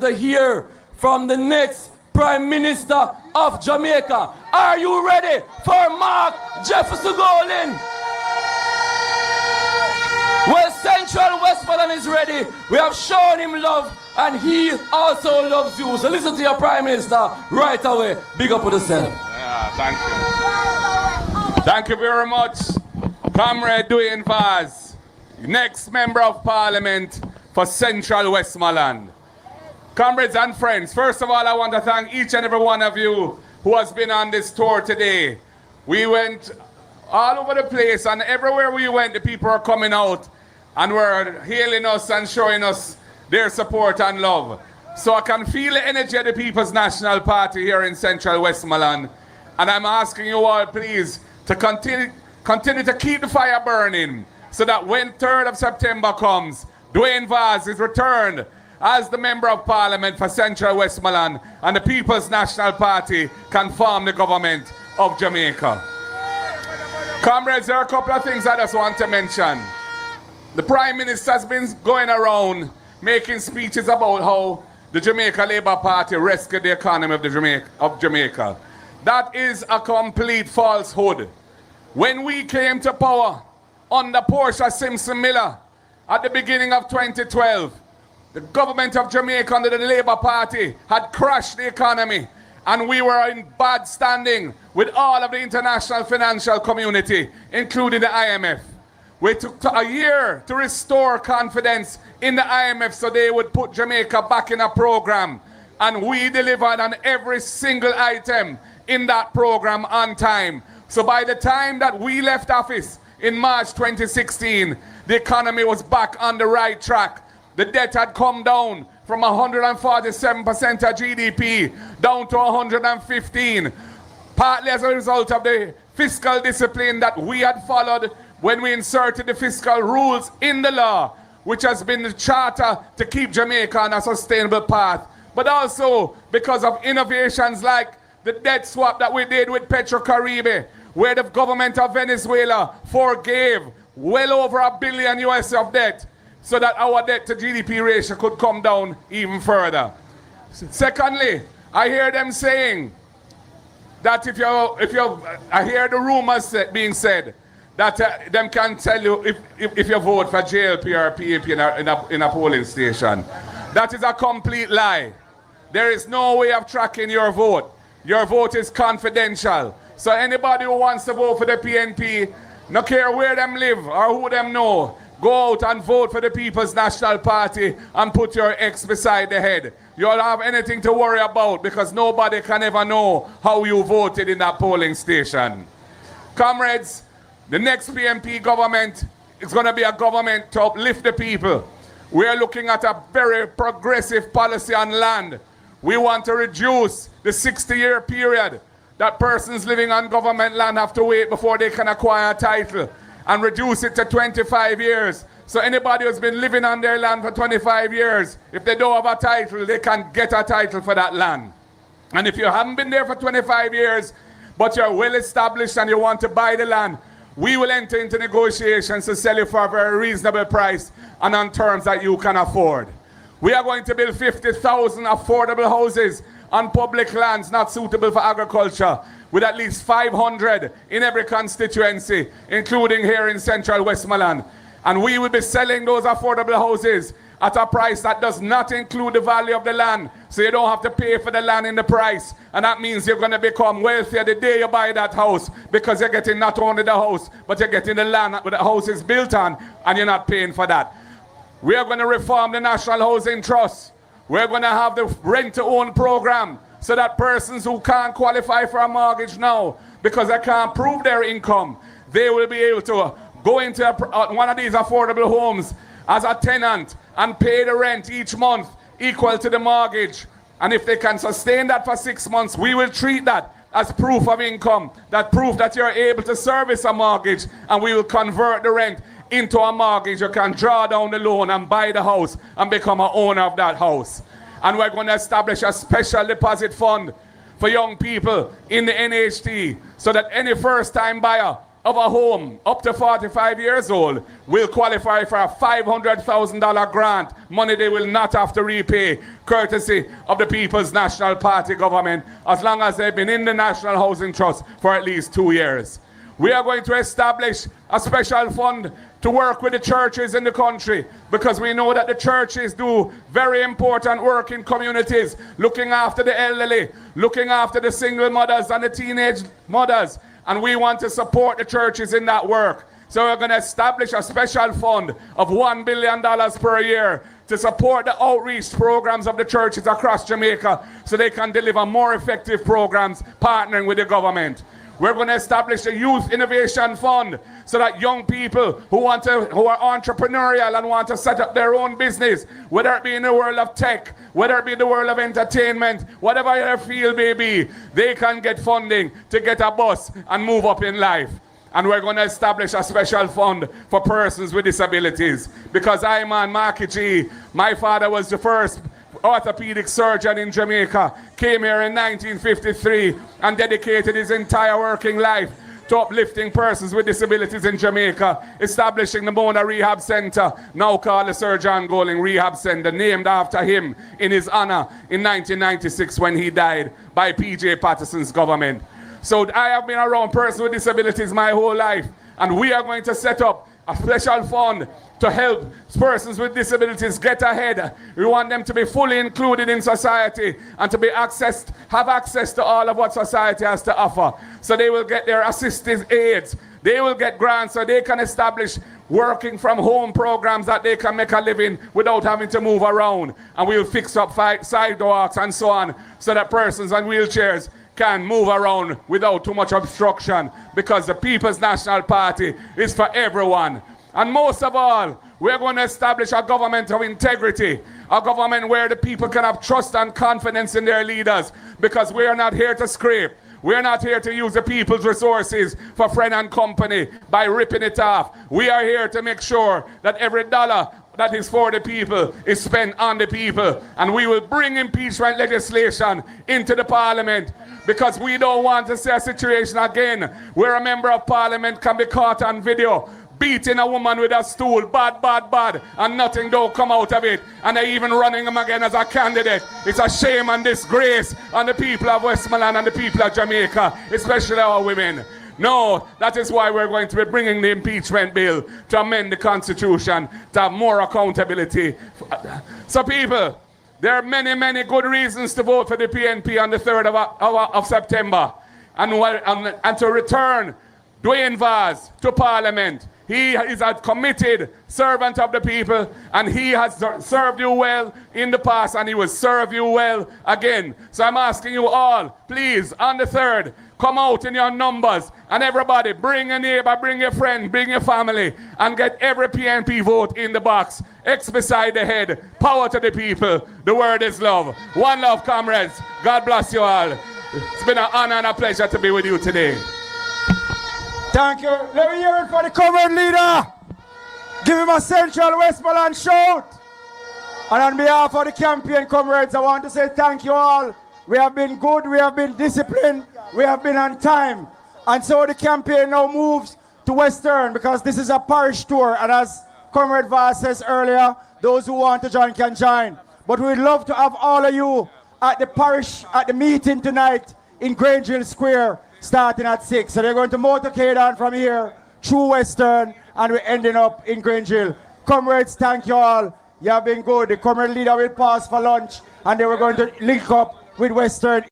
to hear from the next Prime Minister of Jamaica. Are you ready for Mark Jefferson Golin? Well, Central Westmoreland is ready. We have shown him love and he also loves you. So listen to your Prime Minister right away. Big up for yourself. Yeah, thank you. Thank you very much, Comrade Dwayne Vaz, next Member of Parliament for Central Westmoreland. Comrades and friends, first of all, I want to thank each and every one of you who has been on this tour today. We went all over the place, and everywhere we went, the people are coming out and were hailing us and showing us their support and love. So I can feel the energy of the People's National Party here in Central Westmoreland, and I'm asking you all, please, to continue to keep the fire burning, so that when 3rd of September comes, Dwayne Vaz is returned as the Member of Parliament for Central Westmoreland, and the People's National Party can form the government of Jamaica. Comrades, there are a couple of things I just want to mention. The Prime Minister has been going around making speeches about how the Jamaica Labour Party rescued the economy of Jamaica. That is a complete falsehood. When we came to power under Portia Simpson Miller at the beginning of 2012, the government of Jamaica under the Labour Party had crashed the economy, and we were in bad standing with all of the international financial community, including the IMF. We took a year to restore confidence in the IMF so they would put Jamaica back in a program, and we delivered on every single item in that program on time. So by the time that we left office in March 2016, the economy was back on the right track. The debt had come down from 147% of GDP down to 115, partly as a result of the fiscal discipline that we had followed when we inserted the fiscal rules in the law, which has been the charter to keep Jamaica on a sustainable path, but also because of innovations like the debt swap that we did with Petrocaribe, where the government of Venezuela forgave well over $1 billion US of debt, so that our debt to GDP ratio could come down even further. Secondly, I hear them saying that I hear the rumors being said that them can tell you if you vote for JLP or PNP in a polling station. That is a complete lie. There is no way of tracking your vote. Your vote is confidential. So anybody who wants to vote for the PNP, no care where them live or who them know, go out and vote for the People's National Party and put your X beside the head. You don't have anything to worry about because nobody can ever know how you voted in that polling station. Comrades, the next PNP government is going to be a government to uplift the people. We are looking at a very progressive policy on land. We want to reduce the 60-year period that persons living on government land have to wait before they can acquire a title, and reduce it to 25 years. So anybody who's been living on their land for 25 years, if they don't have a title, they can get a title for that land. And if you haven't been there for 25 years, but you're well established and you want to buy the land, we will enter into negotiations to sell you for a very reasonable price and on terms that you can afford. We are going to build 50,000 affordable houses on public lands not suitable for agriculture, with at least 500 in every constituency, including here in Central Westmoreland. And we will be selling those affordable houses at a price that does not include the value of the land, so you don't have to pay for the land in the price. And that means you're going to become wealthier the day you buy that house, because you're getting not only the house, but you're getting the land that the house is built on, and you're not paying for that. We are going to reform the National Housing Trust. We're going to have the rent-to-own program, so that persons who can't qualify for a mortgage now because they can't prove their income, they will be able to go into one of these affordable homes as a tenant and pay the rent each month equal to the mortgage. And if they can sustain that for 6 months, we will treat that as proof of income, that proof that you're able to service a mortgage, and we will convert the rent into a mortgage. You can draw down the loan and buy the house and become an owner of that house. And we're going to establish a special deposit fund for young people in the NHT, so that any first-time buyer of a home up to 45 years old will qualify for a $500,000 grant, money they will not have to repay, courtesy of the People's National Party government, as long as they've been in the National Housing Trust for at least 2 years. We are going to establish a special fund to work with the churches in the country, because we know that the churches do very important work in communities, looking after the elderly, looking after the single mothers and the teenage mothers, and we want to support the churches in that work. So we're going to establish a special fund of $1 billion per year to support the outreach programs of the churches across Jamaica so they can deliver more effective programs partnering with the government. We're going to establish a youth innovation fund so that young people who are entrepreneurial and want to set up their own business, whether it be in the world of tech, whether it be in the world of entertainment, whatever their field may be, they can get funding to get a bus and move up in life. And we're going to establish a special fund for persons with disabilities, because I'm on Marky G. My father was the first orthopedic surgeon in Jamaica, came here in 1953 and dedicated his entire working life to uplifting persons with disabilities in Jamaica, establishing the Mona Rehab Center, now called the Sir John Golding Rehab Center, named after him in his honor in 1996 when he died by P.J. Patterson's government. So I have been around persons with disabilities my whole life, and we are going to set up a special fund to help persons with disabilities get ahead. We want them to be fully included in society and to have access to all of what society has to offer. So they will get their assistive aids. They will get grants so they can establish working from home programs that they can make a living without having to move around. And we'll fix up sidewalks and so on so that persons on wheelchairs can move around without too much obstruction, because the People's National Party is for everyone. And most of all, we're going to establish a government of integrity, a government where the people can have trust and confidence in their leaders, because we are not here to scrape. We're not here to use the people's resources for friend and company by ripping it off. We are here to make sure that every dollar that is for the people is spent on the people. And we will bring impeachment legislation into the parliament, because we don't want to see a situation again where a member of parliament can be caught on video beating a woman with a stool, bad, and nothing don't come out of it, and they're even running him again as a candidate. It's a shame and disgrace on the people of Westmoreland and the people of Jamaica, especially our women. No, that is why we're going to be bringing the impeachment bill to amend the Constitution to have more accountability. So people, there are many good reasons to vote for the PNP on the 3rd of September and to return Dwayne Vaz to Parliament. He is a committed servant of the people, and he has served you well in the past, and he will serve you well again. So I'm asking you all, please, on the 3rd, come out in your numbers, and everybody, bring a neighbor, bring your friend, bring your family, and get every PNP vote in the box. X beside the head. Power to the people. The word is love. One love, comrades. God bless you all. It's been an honor and a pleasure to be with you today. Thank you. Let me hear it for the comrade leader. Give him a Central Westmoreland shout. And on behalf of the campaign comrades, I want to say thank you all. We have been good, we have been disciplined, we have been on time. And so the campaign now moves to Western, because this is a parish tour. And as Comrade Vaz says earlier, those who want to join can join. But we'd love to have all of you at the parish, at the meeting tonight in Grangeville Square, starting at 6. So they're going to motorcade on from here through Western, and we're ending up in Grangeville. Comrades, thank you all. You have been good. The comrade leader will pass for lunch, and then we're going to link up with Western.